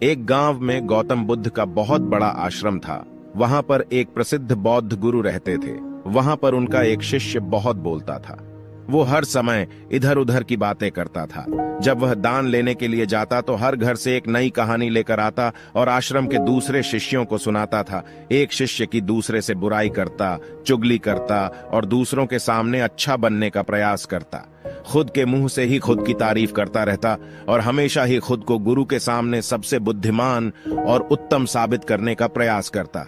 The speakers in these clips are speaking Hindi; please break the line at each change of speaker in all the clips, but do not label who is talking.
एक गांव में गौतम बुद्ध का बहुत बड़ा आश्रम था। वहां पर एक प्रसिद्ध बौद्ध गुरु रहते थे। वहां पर उनका एक शिष्य बहुत बोलता था। वो हर समय इधर उधर की बातें करता था। जब वह दान लेने के लिए जाता तो हर घर से एक नई कहानी लेकर आता और आश्रम के दूसरे शिष्यों को सुनाता था। एक शिष्य की दूसरे से बुराई करता, चुगली करता और दूसरों के सामने अच्छा बनने का प्रयास करता। खुद के मुंह से ही खुद की तारीफ करता रहता और हमेशा ही खुद को गुरु के सामने सबसे बुद्धिमान और उत्तम साबित करने का प्रयास करता।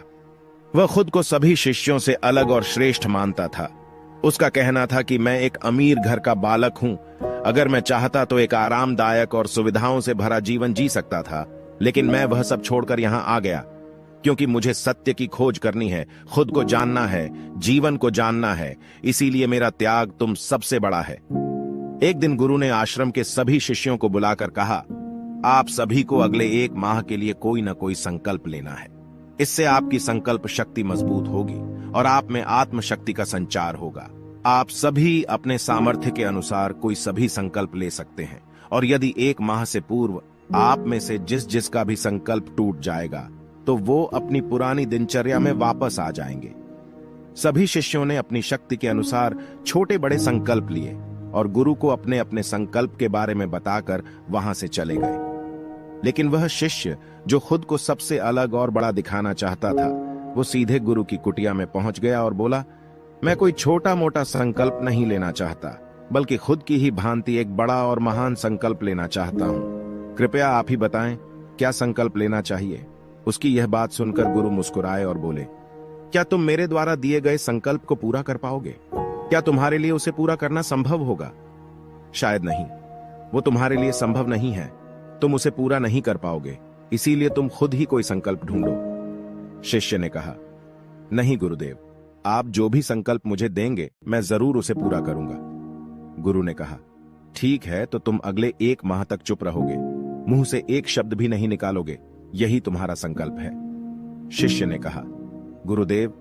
वह खुद को सभी शिष्यों से अलग और श्रेष्ठ मानता था। उसका कहना था कि मैं एक अमीर घर का बालक हूं। अगर मैं चाहता तो एक आरामदायक और सुविधाओं से भरा जीवन जी सकता था, लेकिन मैं वह सब छोड़कर यहां आ गया क्योंकि मुझे सत्य की खोज करनी है, खुद को जानना है, जीवन को जानना है। इसीलिए मेरा त्याग तुम सबसे बड़ा है। एक दिन गुरु ने आश्रम के सभी शिष्यों को बुलाकर कहा, आप सभी को अगले 1 माह के लिए कोई न कोई संकल्प लेना है। इससे आपकी संकल्प शक्ति मजबूत होगी और आप में आत्मशक्ति का संचार होगा। आप सभी अपने सामर्थ्य के अनुसार कोई सभी संकल्प ले सकते हैं और यदि 1 माह से पूर्व आप में से जिस का भी संकल्प टूट जाएगा तो वो अपनी पुरानी दिनचर्या में वापस आ जाएंगे। सभी शिष्यों ने अपनी शक्ति के अनुसार छोटे बड़े संकल्प लिए और गुरु को अपने अपने संकल्प के बारे में बताकर वहां से चले गए। लेकिन वह शिष्य जो खुद को सबसे अलग और बड़ा दिखाना चाहता था, वो सीधे गुरु की कुटिया में पहुंच गया और बोला, मैं कोई छोटा मोटा संकल्प नहीं लेना चाहता, बल्कि खुद की ही भांति एक बड़ा और महान संकल्प लेना चाहता हूं। कृपया आप ही बताएं, क्या संकल्प लेना चाहिए। उसकी यह बात सुनकर गुरु मुस्कुराए और बोले, क्या तुम मेरे द्वारा दिए गए संकल्प को पूरा कर पाओगे? क्या तुम्हारे लिए उसे पूरा करना संभव होगा? शायद नहीं, वो तुम्हारे लिए संभव नहीं है। तुम उसे पूरा नहीं कर पाओगे, इसीलिए तुम खुद ही कोई संकल्प ढूंढो। शिष्य ने कहा, नहीं गुरुदेव, आप जो भी संकल्प मुझे देंगे मैं जरूर उसे पूरा करूंगा। गुरु ने कहा, ठीक है, तो तुम अगले 1 माह तक चुप रहोगे, मुंह से एक शब्द भी नहीं निकालोगे, यही तुम्हारा संकल्प है। शिष्य ने कहा, गुरुदेव,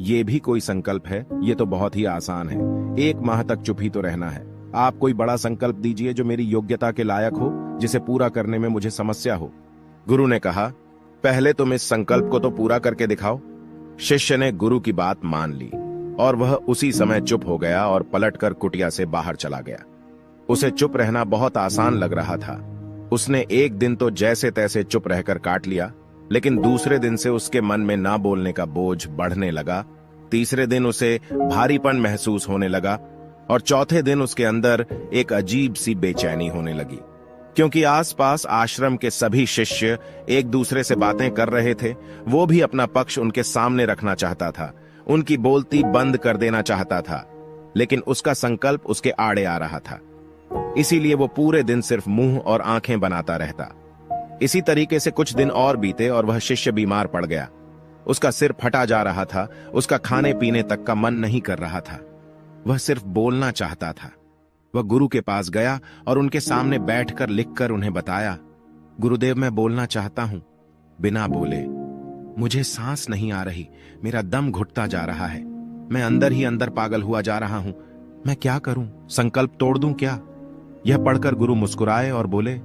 ये भी कोई संकल्प है? ये तो बहुत ही आसान है। 1 माह तक चुप ही तो रहना है। आप कोई बड़ा संकल्प दीजिए जो मेरी योग्यता के लायक हो, जिसे पूरा करने में मुझे समस्या हो। गुरु ने कहा, पहले तुम इस संकल्प को तो पूरा करके दिखाओ। शिष्य ने गुरु की बात मान ली और वह उसी समय चुप हो गया और पलटकर कुटिया से बाहर चला गया। उसे चुप रहना बहुत आसान लग रहा था। उसने एक दिन तो जैसे तैसे चुप रहकर काट लिया, लेकिन दूसरे दिन से उसके मन में ना बोलने का बोझ बढ़ने लगा। तीसरे दिन उसे भारीपन महसूस होने लगा और चौथे दिन उसके अंदर एक अजीब सी बेचैनी होने लगी, क्योंकि आसपास आश्रम के सभी शिष्य एक दूसरे से बातें कर रहे थे। वो भी अपना पक्ष उनके सामने रखना चाहता था, उनकी बोलती बंद कर देना चाहता था, लेकिन उसका संकल्प उसके आड़े आ रहा था। इसीलिए वो पूरे दिन सिर्फ मुंह और आंखें बनाता रहता। इसी तरीके से कुछ दिन और बीते और वह शिष्य बीमार पड़ गया। उसका सिर फटा जा रहा था, उसका खाने पीने तक का मन नहीं कर रहा था, वह सिर्फ बोलना चाहता था। वह गुरु के पास गया और उनके सामने बैठकर लिखकर उन्हें बताया, गुरुदेव, मैं बोलना चाहता हूं। बिना बोले, मुझे सांस नहीं आ रही, मेरा दम घुटता जा रहा है, मैं अंदर ही अंदर पागल हुआ जा रहा हूं, मैं क्या करूं? संकल्प तोड़ दूं क्या? यह पढ़कर गुरु मुस्कुराए और बोले,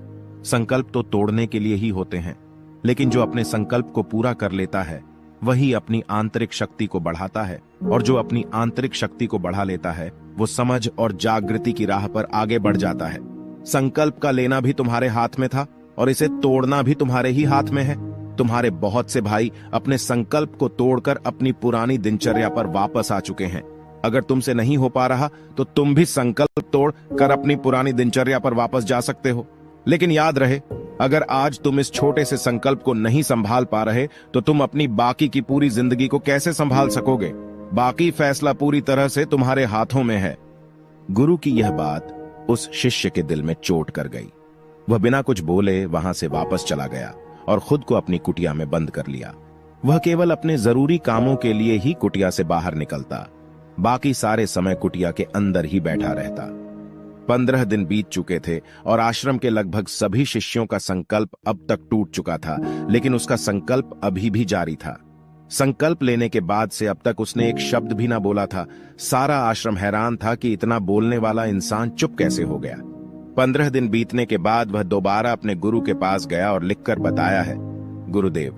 संकल्प तो तोड़ने के लिए ही होते हैं, लेकिन जो अपने संकल्प को पूरा कर लेता है वही अपनी आंतरिक शक्ति को बढ़ाता है, और जो अपनी आंतरिक शक्ति को बढ़ा लेता है वो समझ और जागृति की राह पर आगे बढ़ जाता है। संकल्प का लेना भी तुम्हारे हाथ में था और इसे तोड़ना भी तुम्हारे ही हाथ में है। तुम्हारे बहुत से भाई अपने संकल्प को तोड़कर अपनी पुरानी दिनचर्या पर वापस आ चुके हैं। अगर तुमसे नहीं हो पा रहा तो तुम भी संकल्प तोड़ कर अपनी पुरानी दिनचर्या पर वापस जा सकते हो। लेकिन याद रहे, अगर आज तुम इस छोटे से संकल्प को नहीं संभाल पा रहे तो तुम अपनी बाकी की पूरी जिंदगी को कैसे संभाल सकोगे? बाकी फैसला पूरी तरह से तुम्हारे हाथों में है। गुरु की यह बात उस शिष्य के दिल में चोट कर गई। वह बिना कुछ बोले वहां से वापस चला गया और खुद को अपनी कुटिया में बंद कर लिया। वह केवल अपने जरूरी कामों के लिए ही कुटिया से बाहर निकलता, बाकी सारे समय कुटिया के अंदर ही बैठा रहता। 15 दिन बीत चुके थे और आश्रम के लगभग सभी शिष्यों का संकल्प अब तक टूट चुका था, लेकिन उसका संकल्प अभी भी जारी था। संकल्प लेने के बाद से अब तक उसने एक शब्द भी ना बोला था। सारा आश्रम हैरान था कि इतना बोलने वाला इंसान चुप कैसे हो गया। 15 दिन बीतने के बाद वह दोबारा अपने गुरु के पास गया और लिखकर बताया है, गुरुदेव,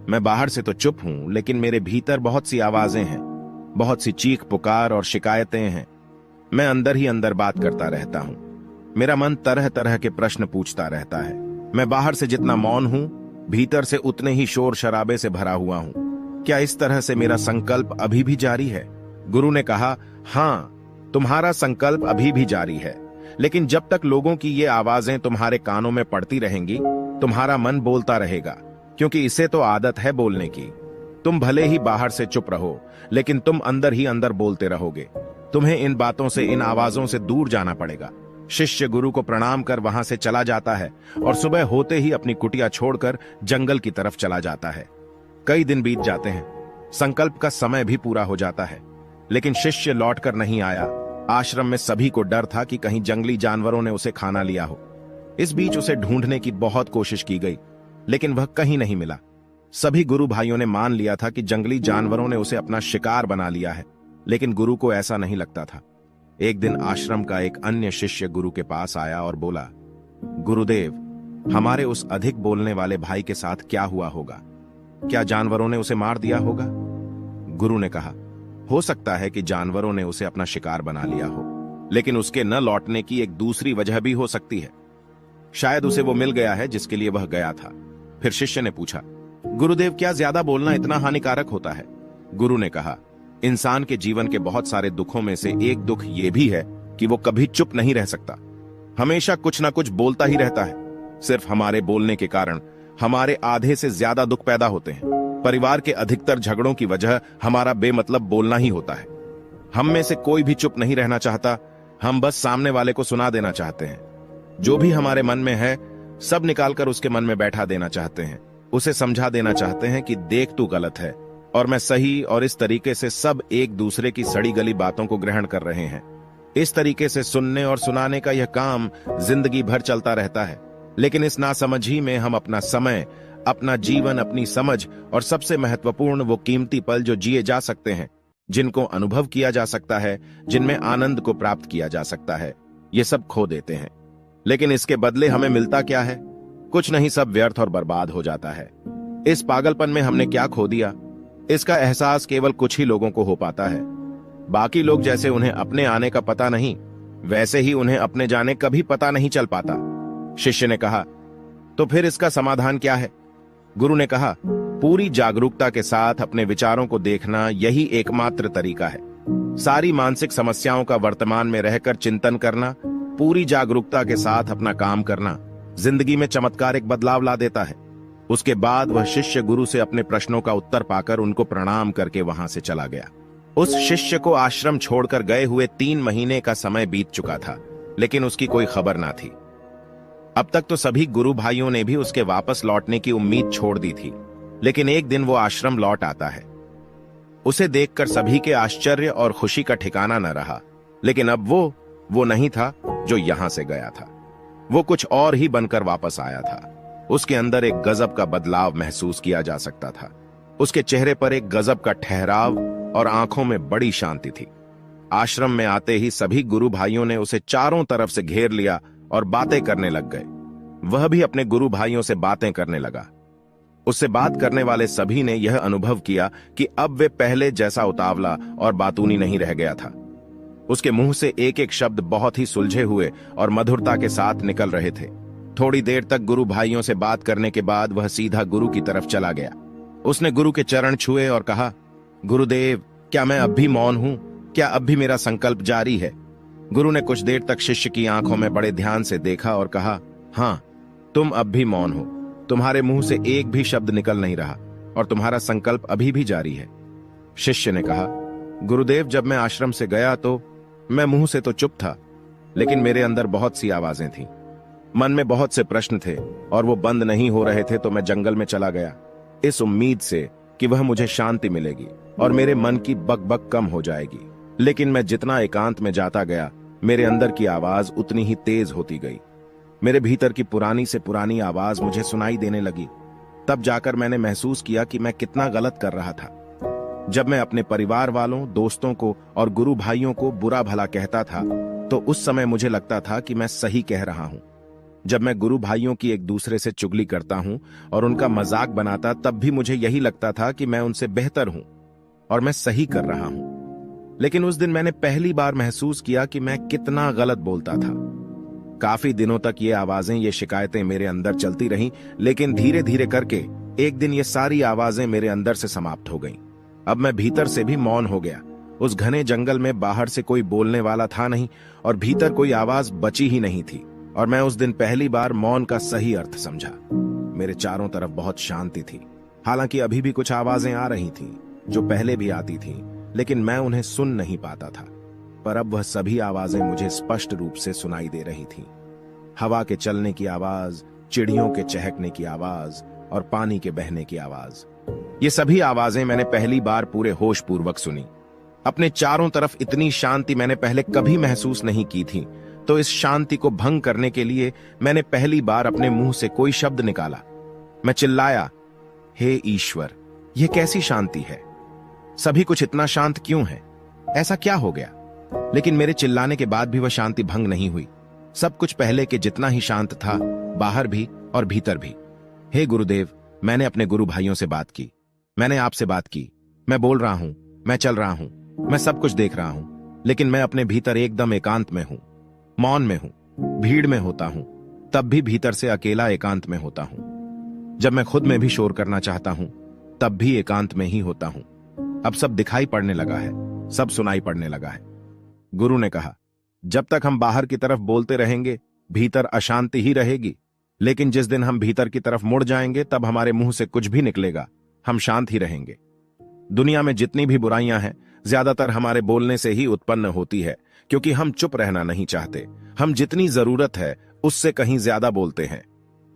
मैं बाहर से तो चुप हूं, लेकिन मेरे भीतर बहुत सी आवाजें हैं, बहुत सी चीख पुकार और शिकायतें हैं। मैं अंदर ही अंदर बात करता रहता हूं। मेरा मन तरह तरह के प्रश्न पूछता रहता है। मैं बाहर से जितना मौन हूं, भीतर से उतने ही शोर शराबे से भरा हुआ हूं। क्या इस तरह से मेरा संकल्प अभी भी जारी है? गुरु ने कहा, हां, तुम्हारा संकल्प अभी भी जारी है, लेकिन जब तक लोगों की ये आवाजें तुम्हारे कानों में पड़ती रहेंगी, तुम्हारा मन बोलता रहेगा, क्योंकि इसे तो आदत है बोलने की। तुम भले ही बाहर से चुप रहो, लेकिन तुम अंदर ही अंदर बोलते रहोगे। तुम्हें इन बातों से, इन आवाजों से दूर जाना पड़ेगा। शिष्य गुरु को प्रणाम कर वहां से चला जाता है और सुबह होते ही अपनी कुटिया छोड़कर जंगल की तरफ चला जाता है। कई दिन बीत जाते हैं, संकल्प का समय भी पूरा हो जाता है, लेकिन शिष्य लौटकर नहीं आया। आश्रम में सभी को डर था कि कहीं जंगली जानवरों ने उसे खाना लिया हो। इस बीच उसे ढूंढने की बहुत कोशिश की गई, लेकिन वह कहीं नहीं मिला। सभी गुरु भाइयों ने मान लिया था कि जंगली जानवरों ने उसे अपना शिकार बना लिया है, लेकिन गुरु को ऐसा नहीं लगता था। एक दिन आश्रम का एक अन्य शिष्य गुरु के पास आया और बोला, गुरुदेव, हमारे उस अधिक बोलने वाले भाई के साथ क्या हुआ होगा? क्या जानवरों ने उसे मार दिया होगा? गुरु ने कहा, हो सकता है कि जानवरों ने उसे अपना शिकार बना लिया हो, लेकिन उसके न लौटने की एक दूसरी वजह भी हो सकती है। शायद उसे वो मिल गया है जिसके लिए वह गया था। फिर शिष्य ने पूछा, गुरुदेव, क्या ज्यादा बोलना इतना हानिकारक होता है? गुरु ने कहा, इंसान के जीवन के बहुत सारे दुखों में से एक दुख ये भी है कि वो कभी चुप नहीं रह सकता। हमेशा कुछ ना कुछ बोलता ही रहता है। सिर्फ हमारे बोलने के कारण हमारे आधे से ज्यादा दुख पैदा होते हैं। परिवार के अधिकतर झगड़ों की वजह हमारा बेमतलब बोलना ही होता है। हम में से कोई भी चुप नहीं रहना चाहता। हम बस सामने वाले को सुना देना चाहते हैं। जो भी हमारे मन में है, सब निकालकर उसके मन में बैठा देना चाहते हैं। उसे समझा देना चाहते हैं कि देख, तू गलत है और मैं सही, और इस तरीके से सब एक दूसरे की सड़ी गली बातों को ग्रहण कर रहे हैं। इस तरीके से सुनने और सुनाने का यह काम जिंदगी भर चलता रहता है, लेकिन इस नासमझी में हम अपना समय, अपना जीवन, अपनी समझ और सबसे महत्वपूर्ण वो कीमती पल जो जिए जा सकते हैं, जिनको अनुभव किया जा सकता है, जिनमें आनंद को प्राप्त किया जा सकता है, ये सब खो देते हैं। लेकिन इसके बदले हमें मिलता क्या है? कुछ नहीं, सब व्यर्थ और बर्बाद हो जाता है। इस पागलपन में हमने क्या खो दिया, इसका एहसास केवल कुछ ही लोगों को हो पाता है। बाकी लोग जैसे उन्हें अपने आने का पता नहीं, वैसे ही उन्हें अपने जाने कभी पता नहीं चल पाता। शिष्य ने कहा, तो फिर इसका समाधान क्या है? गुरु ने कहा, पूरी जागरूकता के साथ अपने विचारों को देखना यही एकमात्र तरीका है। सारी मानसिक समस्याओं का वर्तमान में रहकर चिंतन करना, पूरी जागरूकता के साथ अपना काम करना जिंदगी में चमत्कारिक बदलाव ला देता है। उसके बाद वह शिष्य गुरु से अपने प्रश्नों का उत्तर पाकर उनको प्रणाम करके वहां से चला गया। उस शिष्य को आश्रम छोड़कर गए हुए 3 महीने का समय बीत चुका था, लेकिन उसकी कोई खबर ना थी। अब तक तो सभी गुरु भाइयों ने भी उसके वापस लौटने की उम्मीद छोड़ दी थी, लेकिन एक दिन वो आश्रम लौट आता है। उसे देखकर सभी के आश्चर्य और खुशी का ठिकाना न रहा, लेकिन अब वो नहीं था जो यहां से गया था। वो कुछ और ही बनकर वापस आया था। उसके अंदर एक गजब का बदलाव महसूस किया जा सकता था। उसके चेहरे पर एक गजब का ठहराव और आंखों में बड़ी शांति थी। आश्रम में आते ही सभी गुरु भाइयों ने उसे चारों तरफ से घेर लिया और बातें करने लग गए। वह भी अपने गुरु भाइयों से बातें करने लगा। उससे बात करने वाले सभी ने यह अनुभव किया कि अब वे पहले जैसा उतावला और बातूनी नहीं रह गया था। उसके मुंह से एक एक शब्द बहुत ही सुलझे हुए और मधुरता के साथ निकल रहे थे। थोड़ी देर तक गुरु भाइयों से बात करने के बाद वह सीधा गुरु की तरफ चला गया। उसने गुरु के चरण छुए और कहा, गुरुदेव, क्या मैं अब भी मौन हूं? क्या अब भी मेरा संकल्प जारी है? गुरु ने कुछ देर तक शिष्य की आंखों में बड़े ध्यान से देखा और कहा, हां, तुम अब भी मौन हो। तुम्हारे मुंह से एक भी शब्द निकल नहीं रहा और तुम्हारा संकल्प अभी भी जारी है। शिष्य ने कहा, गुरुदेव, जब मैं आश्रम से गया तो मैं मुंह से तो चुप था, लेकिन मेरे अंदर बहुत सी आवाजें थीं। मन में बहुत से प्रश्न थे और वो बंद नहीं हो रहे थे, तो मैं जंगल में चला गया, इस उम्मीद से कि वह मुझे शांति मिलेगी और मेरे मन की बकबक कम हो जाएगी। लेकिन मैं जितना एकांत में जाता गया, मेरे अंदर की आवाज उतनी ही तेज होती गई। मेरे भीतर की पुरानी से पुरानी आवाज मुझे सुनाई देने लगी। तब जाकर मैंने महसूस किया कि मैं कितना गलत कर रहा था। जब मैं अपने परिवार वालों, दोस्तों को और गुरु भाइयों को बुरा भला कहता था, तो उस समय मुझे लगता था कि मैं सही कह रहा हूं। जब मैं गुरु भाइयों की एक दूसरे से चुगली करता हूं और उनका मजाक बनाता, तब भी मुझे यही लगता था कि मैं उनसे बेहतर हूं और मैं सही कर रहा हूं। लेकिन उस दिन मैंने पहली बार महसूस किया कि मैं कितना गलत बोलता था। काफी दिनों तक ये आवाजें, ये शिकायतें मेरे अंदर चलती रहीं, लेकिन धीरे धीरे करके एक दिन ये सारी आवाजें मेरे अंदर से समाप्त हो गईं। अब मैं भीतर से भी मौन हो गया। उस घने जंगल में बाहर से कोई बोलने वाला था नहीं और भीतर कोई आवाज बची ही नहीं थी। और मैं उस दिन पहली बार मौन का सही अर्थ समझा। मेरे चारों तरफ बहुत शांति थी। हालांकि अभी भी कुछ आवाजें आ रही थीं, जो पहले भी आती थीं, लेकिन मैं उन्हें सुन नहीं पाता था। पर अब वह सभी आवाजें मुझे स्पष्ट रूप से सुनाई दे रही थीं। हवा के चलने की आवाज, चिड़ियों के चहकने की आवाज और पानी के बहने की आवाज। ये सभी आवाजें मैंने पहली बार पूरे होश पूर्वक सुनी। अपने चारों तरफ इतनी शांति मैंने पहले कभी महसूस नहीं की थी। तो इस शांति को भंग करने के लिए मैंने पहली बार अपने मुंह से कोई शब्द निकाला। मैं चिल्लाया, हे ईश्वर, यह कैसी शांति है? सभी कुछ इतना शांत क्यों है? ऐसा क्या हो गया? लेकिन मेरे चिल्लाने के बाद भी वह शांति भंग नहीं हुई। सब कुछ पहले के जितना ही शांत था, बाहर भी और भीतर भी। हे गुरुदेव, मैंने अपने गुरु भाइयों से बात की, मैंने आपसे बात की। मैं बोल रहा हूं, मैं चल रहा हूं, मैं सब कुछ देख रहा हूं, लेकिन मैं अपने भीतर एकदम एकांत में हूं, मौन में हूं। भीड़ में होता हूं, तब भी भीतर से अकेला एकांत में होता हूं। जब मैं खुद में भी शोर करना चाहता हूं, तब भी एकांत में ही होता हूं। अब सब दिखाई पड़ने लगा है, सब सुनाई पड़ने लगा है। गुरु ने कहा, जब तक हम बाहर की तरफ बोलते रहेंगे, भीतर अशांति ही रहेगी। लेकिन जिस दिन हम भीतर की तरफ मुड़ जाएंगे, तब हमारे मुंह से कुछ भी निकलेगा, हम शांत ही रहेंगे। दुनिया में जितनी भी बुराइयां हैं, ज्यादातर हमारे बोलने से ही उत्पन्न होती है, क्योंकि हम चुप रहना नहीं चाहते। हम जितनी जरूरत है उससे कहीं ज्यादा बोलते हैं।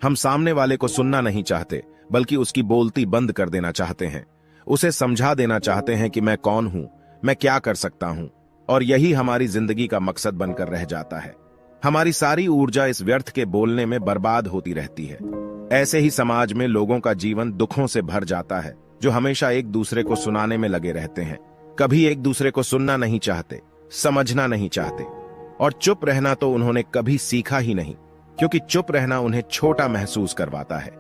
हम सामने वाले को सुनना नहीं चाहते, बल्कि उसकी बोलती बंद कर देना चाहते हैं। उसे समझा देना चाहते हैं कि मैं कौन हूं, मैं क्या कर सकता हूं, और यही हमारी जिंदगी का मकसद बनकर रह जाता है। हमारी सारी ऊर्जा इस व्यर्थ के बोलने में बर्बाद होती रहती है। ऐसे ही समाज में लोगों का जीवन दुखों से भर जाता है, जो हमेशा एक दूसरे को सुनाने में लगे रहते हैं। कभी एक दूसरे को सुनना नहीं चाहते, समझना नहीं चाहते, और चुप रहना तो उन्होंने कभी सीखा ही नहीं, क्योंकि चुप रहना उन्हें छोटा महसूस करवाता है।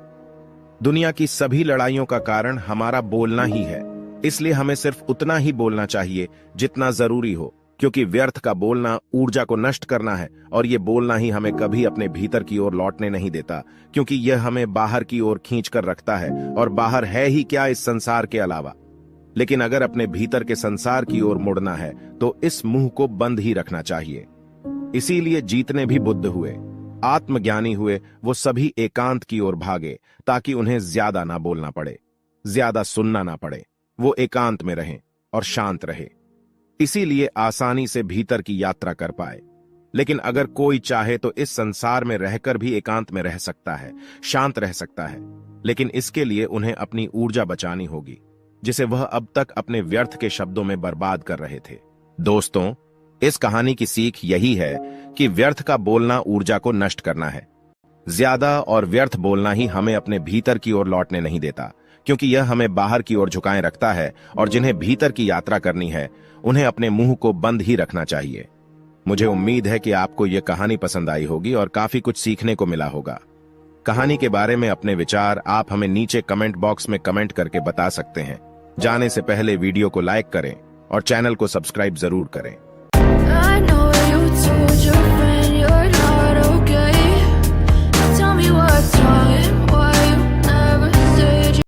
दुनिया की सभी लड़ाइयों का कारण हमारा बोलना ही है, इसलिए हमें सिर्फ उतना ही बोलना चाहिए जितना जरूरी हो, क्योंकि व्यर्थ का बोलना ऊर्जा को नष्ट करना है, और ये बोलना ही हमें कभी अपने भीतर की ओर लौटने नहीं देता, क्योंकि यह हमें बाहर की ओर खींच कर रखता है, और बाहर है ही क्या इस संसार के अलावा। लेकिन अगर अपने भीतर के संसार की ओर मुड़ना है, तो इस मुंह को बंद ही रखना चाहिए। इसीलिए जितने भी बुद्ध हुए, आत्मज्ञानी हुए, वो सभी एकांत की ओर भागे, ताकि उन्हें ज्यादा ना बोलना पड़े, ज्यादा सुनना ना पड़े। वो एकांत में रहें और शांत रहे, इसीलिए आसानी से भीतर की यात्रा कर पाए। लेकिन अगर कोई चाहे तो इस संसार में रहकर भी एकांत में रह सकता है, शांत रह सकता है, लेकिन इसके लिए उन्हें अपनी ऊर्जा बचानी होगी, जिसे वह अब तक अपने व्यर्थ के शब्दों में बर्बाद कर रहे थे। दोस्तों, इस कहानी की सीख यही है कि व्यर्थ का बोलना ऊर्जा को नष्ट करना है। ज्यादा और व्यर्थ बोलना ही हमें अपने भीतर की ओर लौटने नहीं देता, क्योंकि यह हमें बाहर की ओर झुकाए रखता है, और जिन्हें भीतर की यात्रा करनी है, उन्हें अपने मुंह को बंद ही रखना चाहिए। मुझे उम्मीद है कि आपको यह कहानी पसंद आई होगी और काफी कुछ सीखने को मिला होगा। कहानी के बारे में अपने विचार आप हमें नीचे कमेंट बॉक्स में कमेंट करके बता सकते हैं। जाने से पहले वीडियो को लाइक करें और चैनल को सब्सक्राइब जरूर करें।
I know you told your friend you're not okay. Tell me what's wrong.